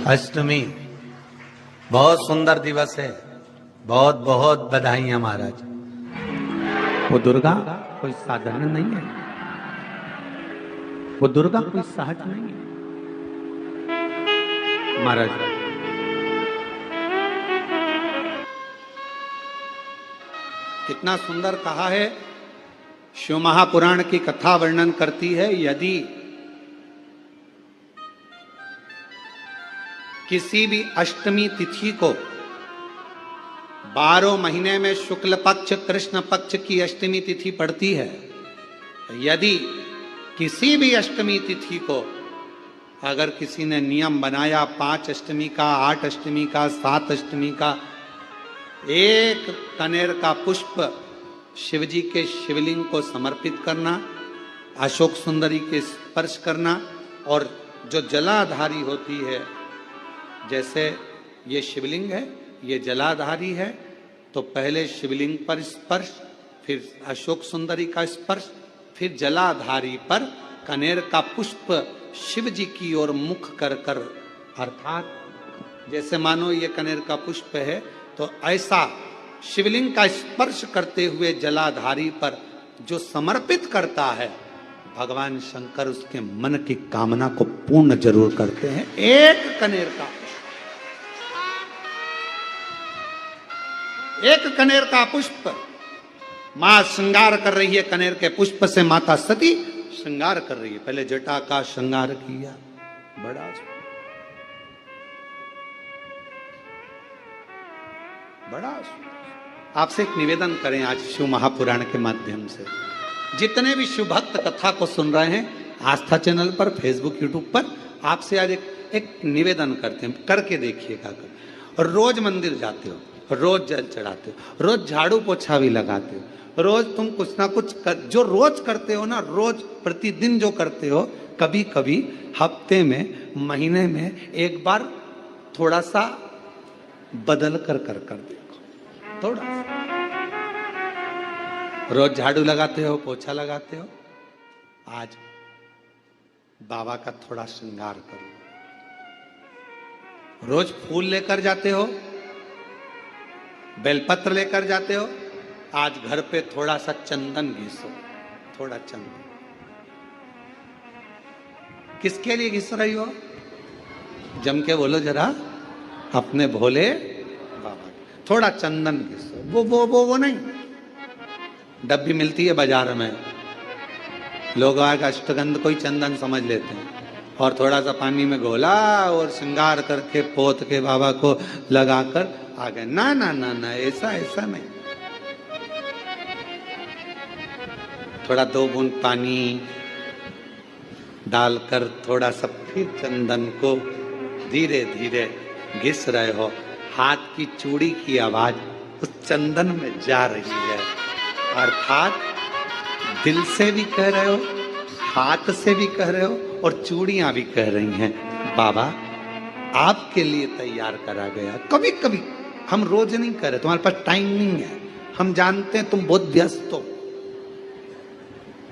अष्टमी बहुत सुंदर दिवस है। बहुत बहुत बधाइयां महाराज। वो दुर्गा कोई साधारण नहीं है, वो दुर्गा कोई सहज नहीं है महाराज। कितना सुंदर कहा है। शिव महापुराण की कथा वर्णन करती है, यदि किसी भी अष्टमी तिथि को 12 महीने में शुक्ल पक्ष कृष्ण पक्ष की अष्टमी तिथि पड़ती है, यदि किसी भी अष्टमी तिथि को अगर किसी ने नियम बनाया 5 अष्टमी का, 8 अष्टमी का, 7 अष्टमी का, एक कनेर का पुष्प शिवजी के शिवलिंग को समर्पित करना, अशोक सुंदरी के स्पर्श करना, और जो जलाधारी होती है, जैसे ये शिवलिंग है, ये जलाधारी है, तो पहले शिवलिंग पर स्पर्श, फिर अशोक सुंदरी का स्पर्श, फिर जलाधारी पर कनेर का पुष्प शिव जी की ओर मुख कर कर, अर्थात जैसे मानो ये कनेर का पुष्प है, तो ऐसा शिवलिंग का स्पर्श करते हुए जलाधारी पर जो समर्पित करता है, भगवान शंकर उसके मन की कामना को पूर्ण जरूर करते हैं। एक कनेर का पुष्प मां श्रृंगार कर रही है, कनेर के पुष्प से माता सती श्रृंगार कर रही है। पहले जटा का श्रृंगार किया, बड़ा आपसे एक निवेदन करें आज शिव महापुराण के माध्यम से, जितने भी शिव भक्त कथा को सुन रहे हैं आस्था चैनल पर, फेसबुक यूट्यूब पर, आपसे आज एक निवेदन करते हैं, करके देखिएगा। और रोज मंदिर जाते हो, रोज जल चढ़ाते हो, रोज झाड़ू पोछा भी लगाते हो, रोज तुम कुछ ना कुछ जो रोज करते हो ना, रोज प्रतिदिन जो करते हो, कभी कभी हफ्ते में, महीने में एक बार थोड़ा सा बदल कर देखो। थोड़ा रोज झाड़ू लगाते हो, पोछा लगाते हो, आज बाबा का थोड़ा श्रृंगार करो। रोज फूल लेकर जाते हो, बेलपत्र लेकर जाते हो, आज घर पे थोड़ा सा चंदन घिसो, थोड़ा चंदन। किसके लिए घिस रही हो? जम के बोलो जरा, अपने भोले बाबा। थोड़ा चंदन घिसो, वो नहीं, डब्बी मिलती है बाजार में, लोग आग अष्टगंध कोई चंदन समझ लेते हैं, और थोड़ा सा पानी में घोला और श्रृंगार करके पोत के बाबा को लगाकर आ गए। ना ना ना ना, ऐसा नहीं। थोड़ा 2 बूंद पानी डालकर थोड़ा सा फिर चंदन को धीरे धीरे घिस रहे हो। हाथ की चूड़ी की आवाज उस चंदन में जा रही है, अर्थात दिल से भी कह रहे हो, हाथ से भी कह रहे हो, और चूड़ियां भी कह रही हैं, बाबा आपके लिए तैयार करा गया। कभी कभी हम रोज नहीं कर रहे, तुम्हारे पास टाइम नहीं है, हम जानते हैं तुम बहुत व्यस्त हो,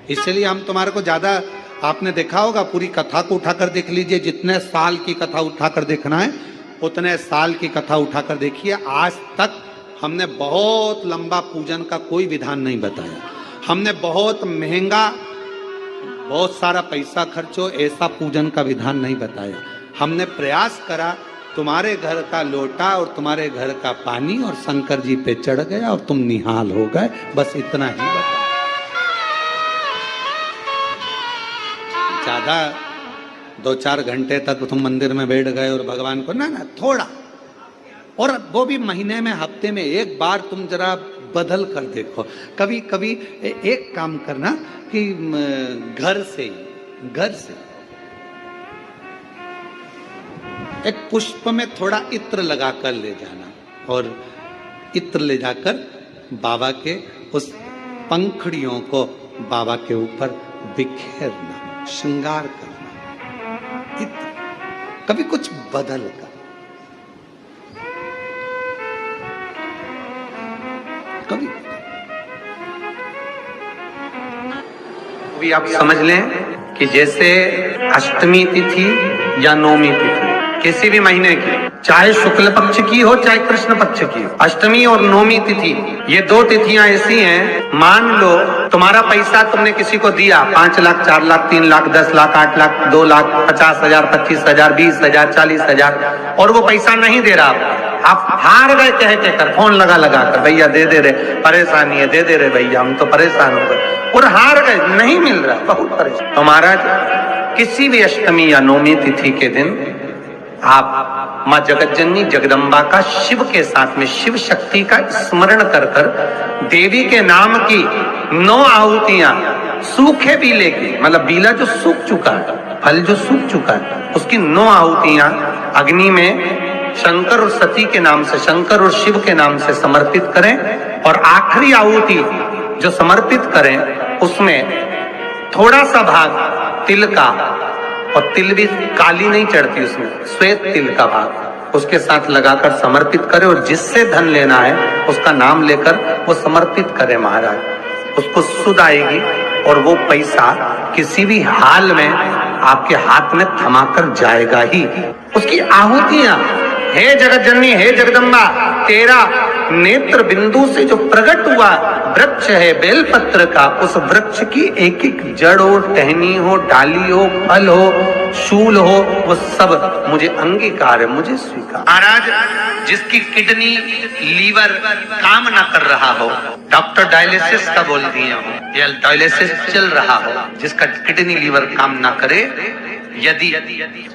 इसलिए हम तुम्हारे को ज्यादा, आपने देखा होगा, पूरी कथा को उठाकर देख लीजिए, जितने साल की कथा उठाकर देखना है उतने साल की कथा उठाकर देखिए। आज तक हमने बहुत लंबा पूजन का कोई विधान नहीं बताया, हमने बहुत महंगा, बहुत सारा पैसा खर्चो ऐसा पूजन का विधान नहीं बताया। हमने प्रयास करा, तुम्हारे घर का लोटा और तुम्हारे घर का पानी और शंकर जी पे चढ़ गया और तुम निहाल हो गए, बस इतना ही बताया। ज्यादा 2-4 घंटे तक तुम मंदिर में बैठ गए और भगवान को ना थोड़ा, और वो भी महीने में, हफ्ते में एक बार तुम जरा बदल कर देखो। कभी कभी एक काम करना कि घर से एक पुष्प में थोड़ा इत्र लगाकर ले जाना, और इत्र ले जाकर बाबा के उस पंखड़ियों को बाबा के ऊपर बिखेरना, श्रृंगार करना। इत्र कभी कुछ बदल कर, कभी आप समझ लें कि जैसे अष्टमी तिथि या नौमी तिथि किसी भी महीने की, चाहे शुक्ल पक्ष की हो चाहे कृष्ण पक्ष की हो, अष्टमी और नवमी तिथि, ये दो तिथियां ऐसी हैं, मान लो तुम्हारा पैसा तुमने किसी को दिया 5 लाख, 4 लाख, 3 लाख, 10 लाख, 8 लाख, 2 लाख, 50,000, 25,000, 20,000, 40,000 और वो पैसा नहीं दे रहा, आप हार गए कह कर, फोन लगा कर, भैया दे दे रहे, परेशानी है, दे दे रहे भैया, हम तो परेशान हो गए, और हार गए, नहीं मिल रहा, बहुत परेशान। तो महाराज किसी भी अष्टमी या नवमी तिथि के दिन आप मां जगतजननी जगदम्बा का शिव के साथ में, शिव शक्ति का स्मरण कर कर देवी के नाम की 9 आहुतियां, सूखे बीले की, मतलब बीला जो सूख चुका है, फल जो सूख चुका है, उसकी 9 आहुतियां अग्नि में शंकर और सती के नाम से, शंकर और शिव के नाम से समर्पित करें, और आखिरी आहुति जो समर्पित करें उसमें थोड़ा सा भाग तिल का, और तिल भी काली नहीं चढ़ती उसमें, श्वेत तिल का भाग उसके साथ लगाकर समर्पित करें, और जिससे धन लेना है उसका नाम लेकर वो समर्पित करें महाराज, उसको सुध आएगी और वो पैसा किसी भी हाल में आपके हाथ में थमाकर जाएगा ही। उसकी आहुतियां, हे जगतजननी, हे जगदम्बा, तेरा नेत्र बिंदु से जो प्रकट हुआ वृक्ष है बेलपत्र का, उस वृक्ष की एक एक जड़ हो, टहनी हो, डाली हो, फल हो, शूल हो, वो सब मुझे अंगीकार है, मुझे स्वीकार। महाराज जिसकी किडनी लीवर काम ना कर रहा हो, डॉक्टर डायलिसिस का बोल दिए हो या डायलिसिस चल रहा हो, जिसका किडनी लीवर काम ना करे, यदि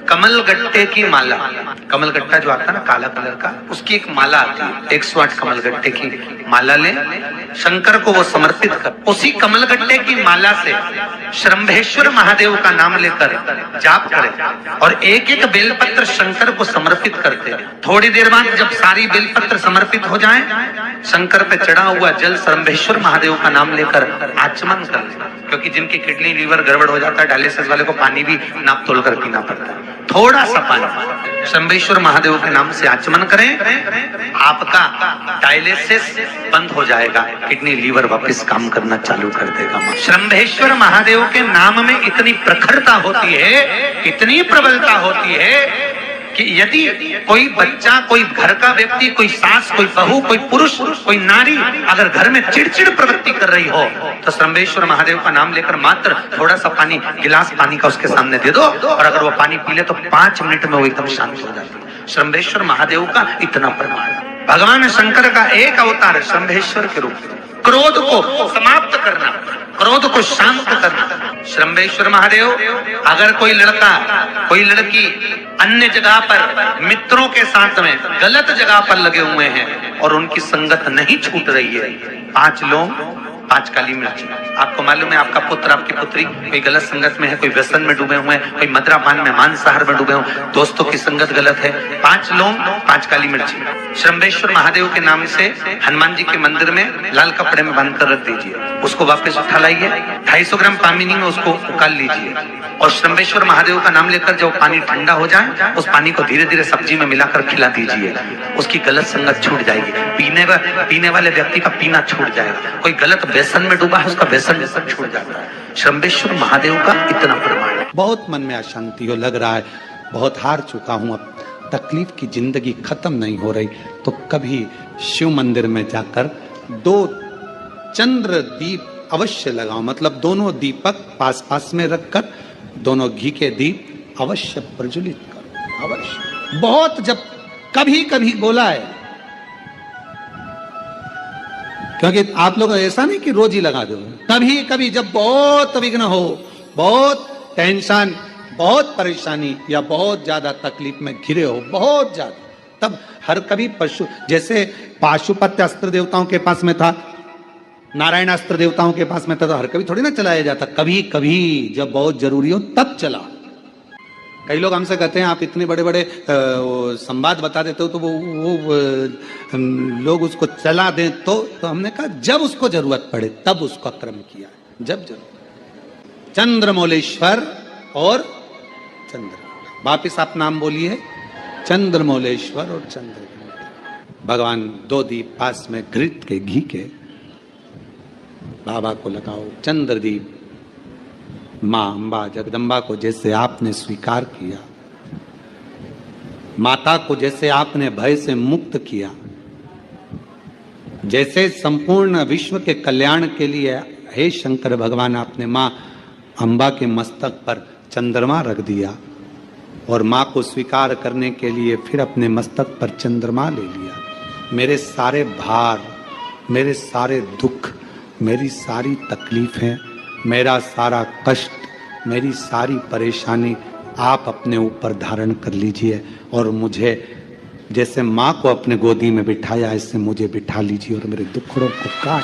कमल गट्टे की माला, कमल गट्टा जो आता है ना काला कलर का, उसकी एक माला आती है, 108 कमल गट्टे की माला ले, शंकर को वो समर्पित कर, उसी कमल गट्टे की माला से श्रंभेश्वर महादेव का नाम लेकर जाप करें, और एक एक बेलपत्र शंकर को समर्पित करते। थोड़ी देर बाद जब सारी बेलपत्र समर्पित हो जाएं, शंकर पे चढ़ा हुआ जल श्रंभेश्वर महादेव का नाम लेकर आचमन कर लें, क्योंकि जिनकी किडनी लीवर गड़बड़ हो जाता है, डायलिसिस वाले को पानी भी नाप तोल कर पीना पड़ता है, थोड़ा सा पानी शंभेश्वर महादेव के नाम से आचमन करें, आपका डायलिसिस बंद हो जाएगा, किडनी लीवर वापस काम करना चालू कर देगा। शंभेश्वर महादेव के नाम में इतनी प्रखरता होती है, इतनी प्रबलता होती है कि यदि कोई बच्चा, कोई घर का व्यक्ति, कोई सास, कोई बहू, कोई पुरुष, कोई नारी अगर घर में चिड़चिड़ प्रवृत्ति कर रही हो, तो श्रंभेश्वर महादेव का नाम लेकर मात्र थोड़ा सा पानी, गिलास पानी का उसके सामने दे दो, और अगर वो पानी पी ले तो 5 मिनट में वो एकदम शांत हो जाती है। श्रंभेश्वर महादेव का इतना प्रमाण। भगवान शंकर का एक अवतार श्रंभेश्वर के रूप में, क्रोध को समाप्त करना, क्रोध को शांत करना। श्रंभेश्वर महादेव, अगर कोई लड़का, कोई लड़की अन्य जगह पर मित्रों के साथ में गलत जगह पर लगे हुए हैं और उनकी संगत नहीं छूट रही है, 5 लोग 5 काली मिर्च। आपको मालूम है आपका पुत्र, आपकी पुत्री कोई गलत संगत में है, कोई व्यसन में डूबे हुए हैं, कोई मद्रापान में, मांसाहार में डूबे हुए, दोस्तों की संगत गलत है, 5 लोग 5 काली मिर्च। श्रंभेश्वर महादेव के नाम से हनुमान जी के मंदिर में लाल कपड़े में बांध कर रख दीजिए, उसको वापस उठा लाइए, 250 ग्राम पानी में उसको उकाल लीजिए, और श्रंभेश्वर महादेव का नाम लेकर जब पानी ठंडा हो जाए, उस पानी को धीरे धीरे सब्जी में मिलाकर खिला दीजिए, उसकी गलत संगत छूट जाएगी, पीने वाले व्यक्ति का पीना छूट जाएगा, कोई गलत व्यसन में डूबा है उसका व्यसन छूट जाता है। श्रंभेश्वर महादेव का इतना प्रमाण है। बहुत मन में अशांति हो, लग रहा है बहुत हार चुका हूं, अब तकलीफ की जिंदगी खत्म नहीं हो रही, तो कभी शिव मंदिर में जाकर 2 चंद्र दीप अवश्य लगाओ, मतलब दोनों दीपक पास पास में रखकर दोनों घी के दीप अवश्य प्रज्वलित करो, अवश्य। बहुत जब कभी कभी बोला है, क्योंकि आप लोग ऐसा नहीं कि रोज ही लगा दो, कभी कभी जब बहुत विघ्न हो, बहुत टेंशन, बहुत परेशानी या बहुत ज्यादा तकलीफ में घिरे हो, बहुत ज्यादा, तब हर कभी पशु, जैसे पाशुपत्य अस्त्र देवताओं के पास में था, नारायण अस्त्र देवताओं के पास में था, तो हर कभी थोड़ी ना चलाया जाता, कभी कभी जब बहुत जरूरी हो तब चला। कई लोग हमसे कहते हैं आप इतने बड़े बड़े संवाद बता देते हो, तो वो लोग उसको चला दें, तो हमने कहा जब उसको जरूरत पड़े तब उसका क्रम किया, जब जरूरत। चंद्रमौलेश्वर और चंद्र, वापिस आप नाम बोलिए, चंद्रमौलेश्वर और चंद्र। भगवान 2 दीप पास में घृत के, घी के, बाबा को लगाओ, चंद्रदीप माँ अम्बा जगदम्बा को जैसे आपने स्वीकार किया, माता को जैसे आपने भय से मुक्त किया, जैसे संपूर्ण विश्व के कल्याण के लिए हे शंकर भगवान आपने मां अंबा के मस्तक पर चंद्रमा रख दिया और मां को स्वीकार करने के लिए फिर अपने मस्तक पर चंद्रमा ले लिया। मेरे सारे भार, मेरे सारे दुख, मेरी सारी तकलीफें, मेरा सारा कष्ट, मेरी सारी परेशानी आप अपने ऊपर धारण कर लीजिए और मुझे जैसे माँ को अपने गोदी में बिठाया ऐसे मुझे बिठा लीजिए और मेरे दुखड़ों को काट।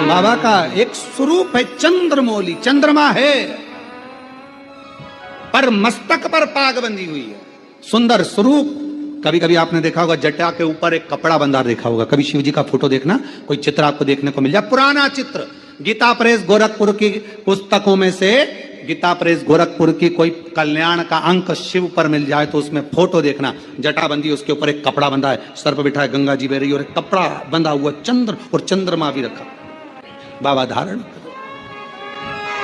बाबा का एक स्वरूप है चंद्रमौली, चंद्रमा है पर मस्तक पर पाग बंधी हुई है, सुंदर स्वरूप। कभी कभी आपने देखा होगा जटा के ऊपर एक कपड़ा बंधा देखा होगा। कभी शिव जी का फोटो देखना, कोई चित्र आपको देखने को मिल जाए, पुराना चित्र, गीता प्रेस गोरखपुर की पुस्तकों में से गीता प्रेस गोरखपुर की कोई कल्याण का अंक शिव पर मिल जाए तो उसमें फोटो देखना, जटा बंधी, उसके ऊपर एक कपड़ा बंधा है, सर पर बिठा है गंगा जी बह रही और एक कपड़ा बंधा हुआ चंद्र और चंद्रमा भी रखा। बाबा धारण करो,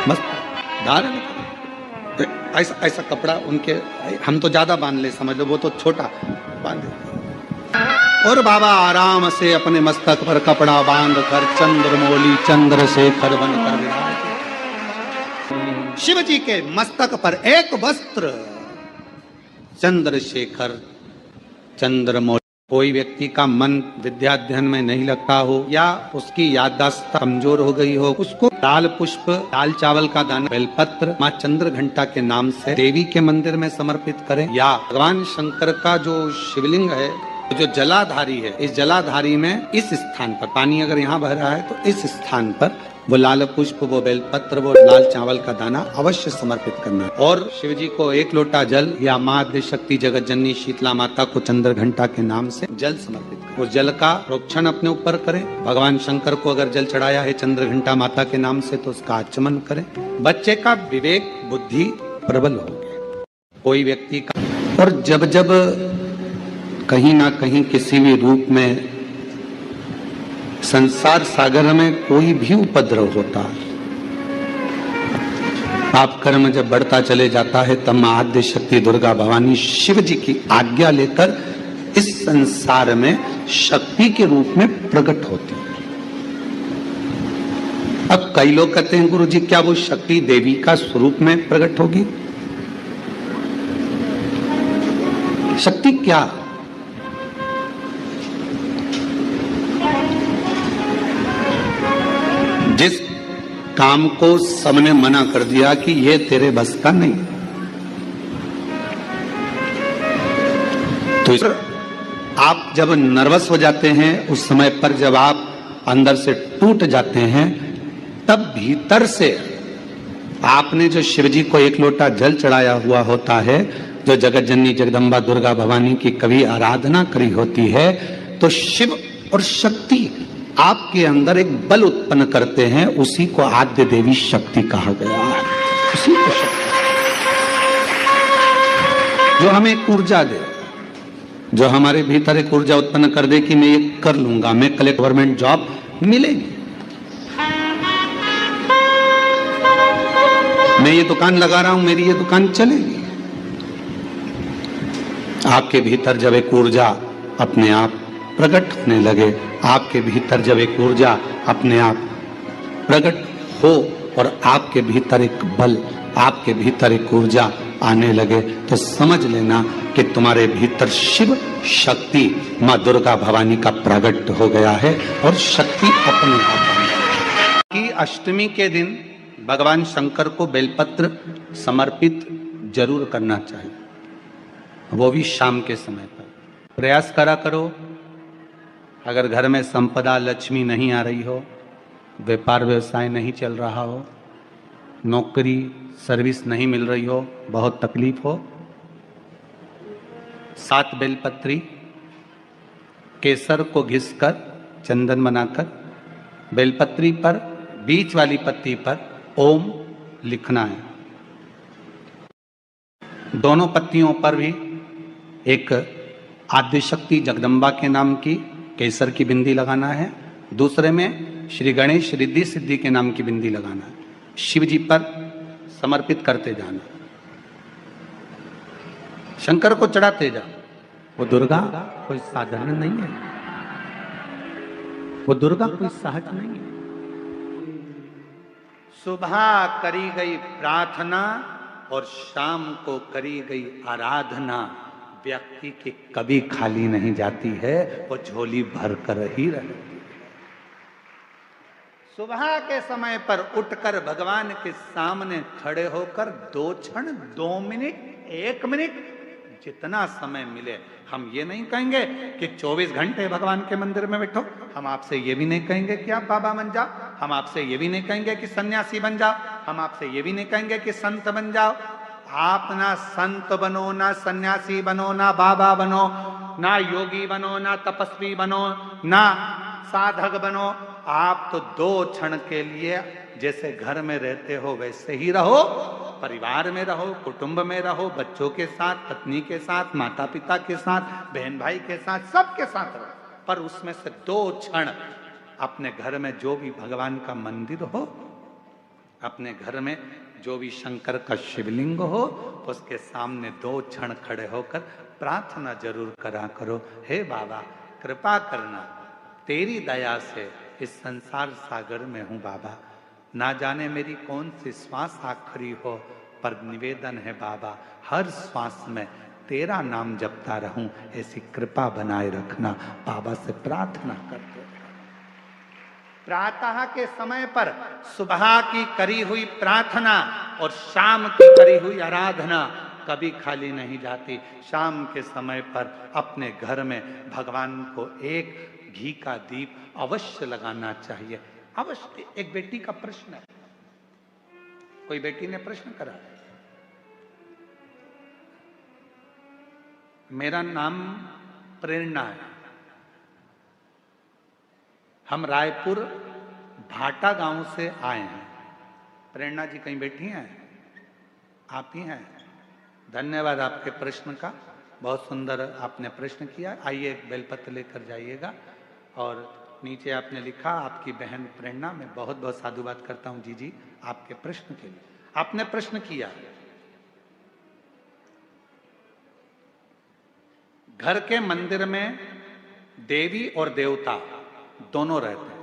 मस्त धारण करो, ऐसा ऐसा कपड़ा उनके, हम तो ज्यादा बांध ले समझ लो, वो तो छोटा बांधे। और बाबा आराम से अपने मस्तक पर कपड़ा बांध कर चंद्रमौली चंद्रशेखर बनकर विराज। शिव जी के मस्तक पर एक वस्त्र चंद्रशेखर चंद्रमौली। कोई व्यक्ति का मन विद्याध्ययन में नहीं लगता हो या उसकी याददाश्त कमजोर हो गई हो, उसको लाल पुष्प, दाल चावल का दाना, बेलपत्र माँ चंद्र घंटा के नाम से देवी के मंदिर में समर्पित करें, या भगवान शंकर का जो शिवलिंग है, जो जलाधारी है, इस जलाधारी में इस स्थान पर, पानी अगर यहाँ बह रहा है तो इस स्थान पर वो लाल पुष्प, वो बेलपत्र, वो लाल चावल का दाना अवश्य समर्पित करना। और शिव जी को एक लोटा जल या माँ आद्य शक्ति जगत जननी शीतला माता को चंद्र घंटा के नाम से जल समर्पित करें। उस जल का प्रोक्षण अपने ऊपर करें। भगवान शंकर को अगर जल चढ़ाया है चंद्र घंटा माता के नाम से तो उसका आचमन करें। बच्चे का विवेक बुद्धि प्रबल हो गया, कोई व्यक्ति का, और जब जब कहीं ना कहीं किसी भी रूप में संसार सागर में कोई भी उपद्रव होता है, पाप कर्म जब बढ़ता चले जाता है, तब मां आद्य शक्ति दुर्गा भवानी शिव जी की आज्ञा लेकर इस संसार में शक्ति के रूप में प्रकट होती है। अब कई लोग कहते हैं गुरु जी क्या वो शक्ति देवी का स्वरूप में प्रकट होगी? शक्ति क्या? जिस काम को सबने मना कर दिया कि ये तेरे बस का नहीं, तो आप जब नर्वस हो जाते हैं, उस समय पर जब आप अंदर से टूट जाते हैं, तब भीतर से आपने जो शिव जी को एक लोटा जल चढ़ाया हुआ होता है, जो जगत जननी जगदम्बा दुर्गा भवानी की कभी आराधना करी होती है, तो शिव और शक्ति आपके अंदर एक बल उत्पन्न करते हैं, उसी को आद्य देवी शक्ति कहा गया है। उसी को शक्ति जो हमें एक ऊर्जा दे, जो हमारे भीतर एक ऊर्जा उत्पन्न कर दे कि मैं ये कर लूंगा, मैं कल गवर्नमेंट जॉब मिलेगी, मैं ये दुकान लगा रहा हूं, मेरी ये दुकान चलेगी। आपके भीतर जब एक ऊर्जा अपने आप प्रकट होने लगे, आपके भीतर जब एक ऊर्जा अपने आप प्रकट हो और आपके भीतर एक बल, आपके भीतर एक ऊर्जा आने लगे, तो समझ लेना कि तुम्हारे भीतर शिव शक्ति मां दुर्गा भवानी का प्रकट हो गया है और शक्ति अपने आप की। अष्टमी के दिन भगवान शंकर को बेलपत्र समर्पित जरूर करना चाहिए, वो भी शाम के समय पर। प्रयास करा करो, अगर घर में संपदा लक्ष्मी नहीं आ रही हो, व्यापार व्यवसाय नहीं चल रहा हो, नौकरी सर्विस नहीं मिल रही हो, बहुत तकलीफ हो, 7 बेलपत्री केसर को घिसकर चंदन बनाकर बेलपत्री पर बीच वाली पत्ती पर ओम लिखना है। दोनों पत्तियों पर भी एक आद्यशक्ति जगदम्बा के नाम की केसर की बिंदी लगाना है, दूसरे में श्री गणेश रिद्धि सिद्धि के नाम की बिंदी लगाना है। शिव जी पर समर्पित करते जाना। शंकर को चढ़ाते जाओ। वो दुर्गा कोई साधारण नहीं है, वो दुर्गा कोई सहज नहीं है। सुबह करी गई प्रार्थना और शाम को करी गई आराधना व्यक्ति की कभी खाली नहीं जाती है, वो झोली भर कर ही रहती है। सुबह के समय पर उठकर भगवान के सामने खड़े होकर 2 क्षण, 2 मिनट, 1 मिनट, जितना समय मिले। हम ये नहीं कहेंगे कि 24 घंटे भगवान के मंदिर में बैठो। हम आपसे ये भी नहीं कहेंगे कि आप बाबा बन जाओ। हम आपसे ये भी नहीं कहेंगे कि सन्यासी बन जाओ। हम आपसे ये भी नहीं कहेंगे कि संत बन जाओ। आप ना संत बनो, ना सन्यासी बनो, ना बाबा बनो, ना योगी बनो, ना तपस्वी बनो, ना साधक बनो। आप तो 2 क्षण के लिए जैसे घर में रहते हो वैसे ही रहो, परिवार में रहो, कुटुंब में रहो, बच्चों के साथ, पत्नी के साथ, माता पिता के साथ, बहन भाई के साथ, सबके साथ रहो। पर उसमें से 2 क्षण अपने घर में जो भी भगवान का मंदिर हो, अपने घर में जो भी शंकर का शिवलिंग हो, उसके सामने 2 क्षण खड़े होकर प्रार्थना जरूर करा करो। हे बाबा कृपा करना, तेरी दया से इस संसार सागर में हूं बाबा। ना जाने मेरी कौन सी श्वास आखिरी हो, पर निवेदन है बाबा हर श्वास में तेरा नाम जपता रहूं, ऐसी कृपा बनाए रखना। बाबा से प्रार्थना करते हैं। प्रातः के समय पर सुबह की करी हुई प्रार्थना और शाम की करी हुई आराधना कभी खाली नहीं जाती। शाम के समय पर अपने घर में भगवान को एक घी का दीप अवश्य लगाना चाहिए, अवश्य। एक बेटी का प्रश्न है, कोई बेटी ने प्रश्न करा, मेरा नाम प्रेरणा है, हम रायपुर भाटा गांव से आए हैं। प्रेरणा जी कहीं बैठी हैं? आप ही हैं? धन्यवाद आपके प्रश्न का, बहुत सुंदर आपने प्रश्न किया। आइए एक बेलपत्र लेकर जाइएगा। और नीचे आपने लिखा आपकी बहन प्रेरणा, मैं बहुत बहुत साधुवाद करता हूं जी आपके प्रश्न के लिए। आपने प्रश्न किया, घर के मंदिर में देवी और देवता दोनों रहते हैं।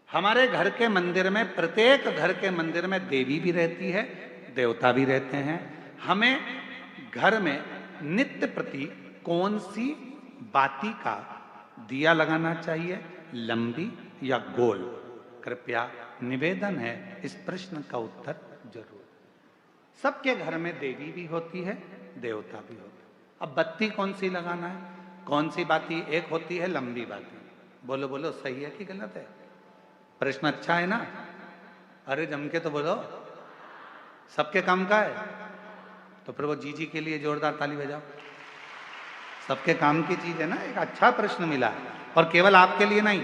हमारे घर के मंदिर में, प्रत्येक घर के मंदिर में देवी भी रहती है, देवता भी रहते हैं। हमें घर में नित्य प्रति कौन सी बाती का दिया लगाना चाहिए, लंबी या गोल? कृपया निवेदन है इस प्रश्न का उत्तर जरूर। सबके घर में देवी भी होती है, देवता भी होता है। अब बत्ती कौन सी लगाना है? कौन सी बाती? एक होती है लंबी बाती। बोलो बोलो, सही है कि गलत है? प्रश्न अच्छा है ना? अरे जम के तो बोलो, सबके काम का है तो फिर वो जी के लिए जोरदार ताली बजाओ। सबके काम की चीज है ना। एक अच्छा प्रश्न मिला, और केवल आपके लिए नहीं,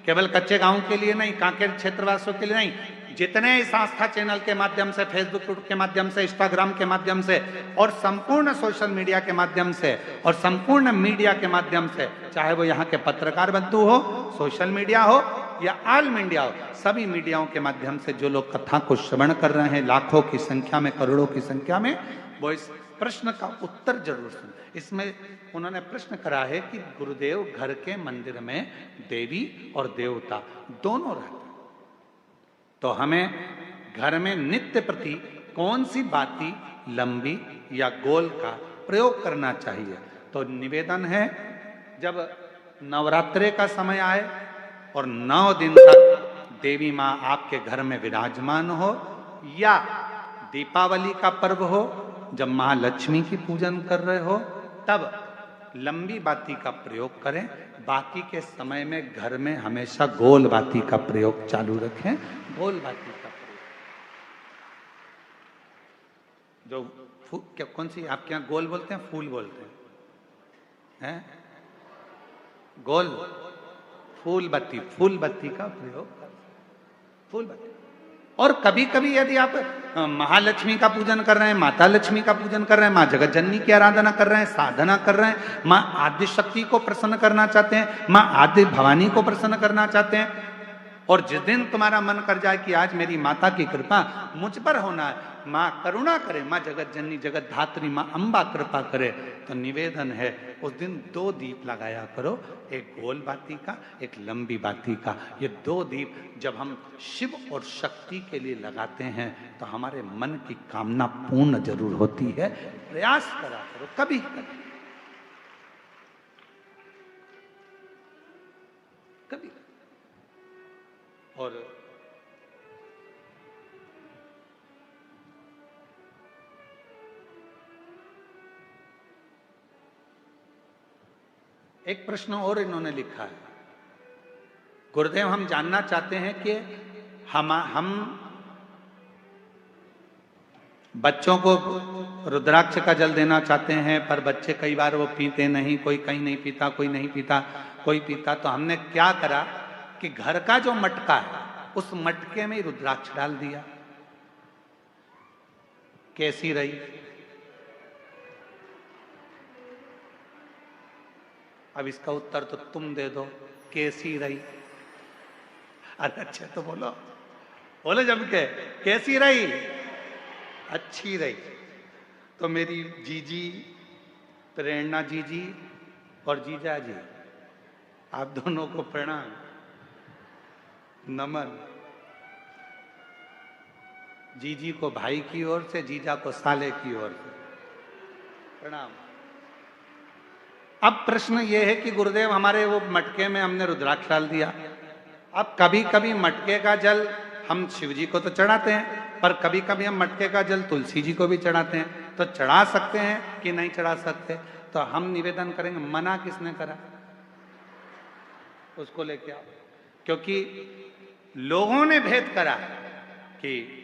केवल कच्चे गांव के लिए नहीं, कांकेर क्षेत्रवासियों के लिए नहीं, जितने इस आस्था चैनल के माध्यम से, फेसबुक के माध्यम से, इंस्टाग्राम के माध्यम से और संपूर्ण सोशल मीडिया के माध्यम से और संपूर्ण मीडिया के माध्यम से, चाहे वो यहाँ के पत्रकार बंधु हो, सोशल मीडिया हो या ऑल मीडिया हो, सभी मीडियाओं के माध्यम से जो लोग कथा को श्रवण कर रहे हैं लाखों की संख्या में, करोड़ों की संख्या में, वो इस प्रश्न का उत्तर जरूर सुन। इसमें उन्होंने प्रश्न करा है कि गुरुदेव घर के मंदिर में देवी और देवता दोनों रहते हैं, तो हमें घर में नित्य प्रति कौन सी बाती, लंबी या गोल का प्रयोग करना चाहिए? तो निवेदन है, जब नवरात्रे का समय आए और 9 दिन तक देवी माँ आपके घर में विराजमान हो, या दीपावली का पर्व हो जब महालक्ष्मी की पूजन कर रहे हो, तब लंबी बाती का प्रयोग करें। बाकी के समय में घर में हमेशा गोल बाती का प्रयोग चालू रखें। गोल बाती का प्रयोग, जो क्या कौन सी आपके यहाँ गोल बोलते हैं, फूल बोलते हैं? गोल फूल बत्ती, फूल बत्ती का प्रयोग, फूल बत्ती। और कभी कभी यदि आप महालक्ष्मी का पूजन कर रहे हैं, माता लक्ष्मी का पूजन कर रहे हैं, माँ जगत जननी की आराधना कर रहे हैं, साधना कर रहे हैं, माँ आदि शक्ति को प्रसन्न करना चाहते हैं, माँ आदि भवानी को प्रसन्न करना चाहते हैं, और जिस दिन तुम्हारा मन कर जाए कि आज मेरी माता की कृपा मुझ पर होना है, माँ करुणा करे, माँ जगत जननी जगत धात्री माँ अम्बा कृपा करे, तो निवेदन है उस दिन 2 दीप लगाया करो, एक गोल बाती का, एक लंबी बाती का। ये 2 दीप जब हम शिव और शक्ति के लिए लगाते हैं तो हमारे मन की कामना पूर्ण जरूर होती है। प्रयास करा करो कभी कभी कभी। और एक प्रश्न और इन्होंने लिखा है, गुरुदेव हम जानना चाहते हैं कि हम बच्चों को रुद्राक्ष का जल देना चाहते हैं, पर बच्चे कई बार वो पीते नहीं, कोई कहीं नहीं पीता, कोई नहीं पीता, कोई पीता। तो हमने क्या करा कि घर का जो मटका है उस मटके में रुद्राक्ष डाल दिया। कैसी रही? अब इसका उत्तर तो तुम दे दो, कैसी रही? अरे अच्छे तो बोलो, बोलो जम के, कैसी रही? अच्छी रही। तो मेरी जीजी, प्रेरणा जीजी और जीजा जी, आप दोनों को प्रणाम, नमन। जीजी को भाई की ओर से, जीजा को साले की ओर से प्रणाम। अब प्रश्न ये है कि गुरुदेव हमारे वो मटके में हमने रुद्राक्ष डाल दिया। अब कभी कभी मटके का जल हम शिव जी को तो चढ़ाते हैं, पर कभी कभी हम मटके का जल तुलसी जी को भी चढ़ाते हैं। तो चढ़ा सकते हैं कि नहीं चढ़ा सकते? तो हम निवेदन करेंगे, मना किसने करा? उसको लेके आओ। क्योंकि लोगों ने भेद करा कि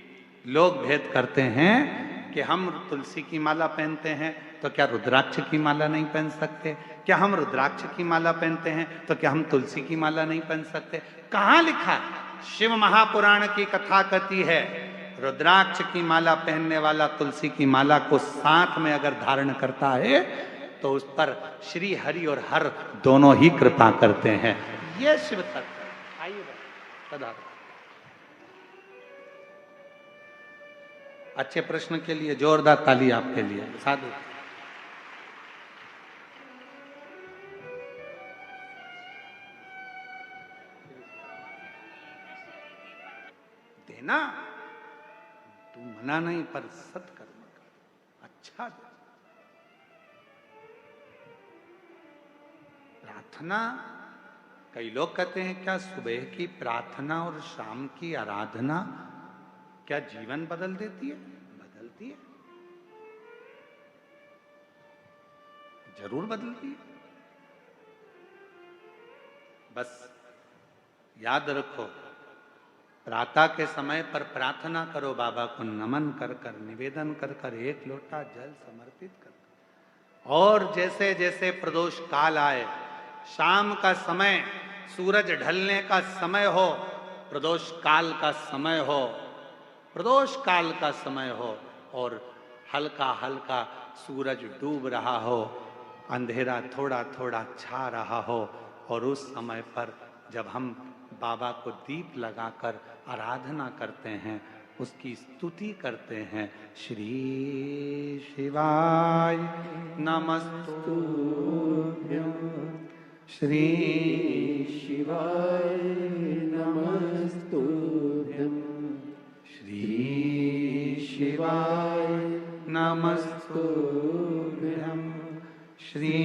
लोग भेद करते हैं कि हम तुलसी की माला पहनते हैं तो क्या रुद्राक्ष की माला नहीं पहन सकते? क्या हम रुद्राक्ष की माला पहनते हैं तो क्या हम तुलसी की माला नहीं पहन सकते? कहां लिखा? शिव महापुराण की कथा कहती है रुद्राक्ष की माला पहनने वाला तुलसी की माला को साथ में अगर धारण करता है तो उस पर श्री हरि और हर दोनों ही कृपा करते हैं। यह शिव तत्व है। आइए सदा। अच्छे प्रश्न के लिए जोरदार ताली आपके लिए। साधु। देना तू मना नहीं, पर सत्कर्म कर, अच्छा दे। प्रार्थना, कई लोग कहते हैं क्या सुबह की प्रार्थना और शाम की आराधना क्या जीवन बदल देती है? बदलती है, जरूर बदलती है। बस याद रखो, प्रातः के समय पर प्रार्थना करो, बाबा को नमन कर कर, निवेदन कर कर, एक लोटा जल समर्पित कर। और जैसे जैसे प्रदोष काल आए, शाम का समय, सूरज ढलने का समय हो, प्रदोष काल का समय हो, प्रदोष काल का समय हो, और हल्का हल्का सूरज डूब रहा हो, अंधेरा थोड़ा थोड़ा छा रहा हो, और उस समय पर जब हम बाबा को दीप लगाकर आराधना करते हैं, उसकी स्तुति करते हैं, श्री शिवाय नमस्तुभ्यं, श्री शिवाय नमस्तुभ्यं, श्री शिवाय नमस्तुभ्यं, श्री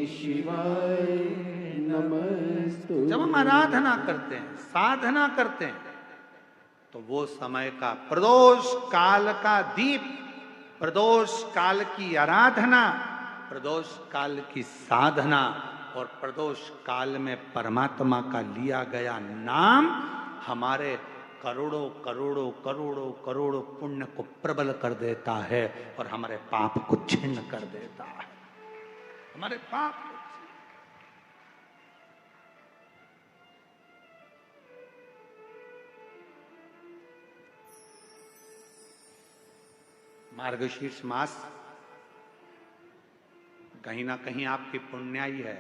शिवाय नमस्तुभ्यं। जब हम आराधना करते हैं, साधना करते हैं, तो वो समय का प्रदोष काल का दीप, प्रदोष काल की आराधना, प्रदोष काल की साधना, और प्रदोष काल में परमात्मा का लिया गया नाम हमारे करोड़ों करोड़ों करोड़ों करोड़ों पुण्य को प्रबल कर देता है, और हमारे पाप को छिन्न कर देता है। हमारे पाप मार्गशीर्ष मास कहीं ना कहीं आपकी पुण्याई है,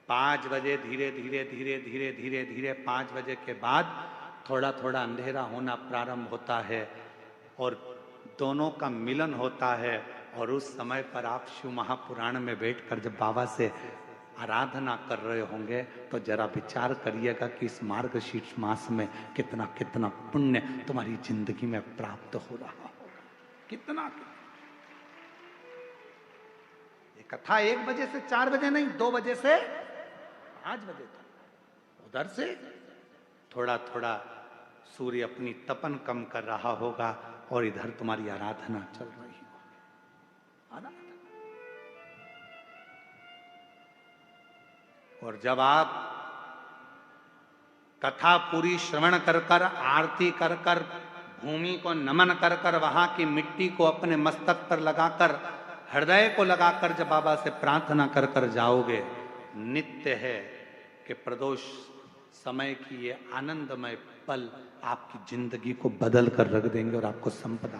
5 बजे धीरे धीरे धीरे धीरे धीरे धीरे 5 बजे के बाद थोड़ा थोड़ा अंधेरा होना प्रारंभ होता है और दोनों का मिलन होता है। और उस समय पर आप शिव महापुराण में बैठकर जब बाबा से आराधना कर रहे होंगे तो जरा विचार करिएगा कि इस मार्गशीर्ष मास में कितना कितना पुण्य तुम्हारी जिंदगी में प्राप्त हो रहा होगा। कितना ये कथा 1 बजे से 4 बजे नहीं, 2 बजे से 5 बजे तक उधर से थोड़ा थोड़ा सूर्य अपनी तपन कम कर रहा होगा और इधर तुम्हारी आराधना चल रही होगी। और जब आप कथा पूरी श्रवण कर कर, आरती कर कर, भूमि को नमन कर कर, वहां की मिट्टी को अपने मस्तक पर लगाकर, हृदय को लगाकर जब बाबा से प्रार्थना कर कर जाओगे, नित्य है कि प्रदोष समय की ये आनंदमय पल आपकी जिंदगी को बदल कर रख देंगे और आपको संपदा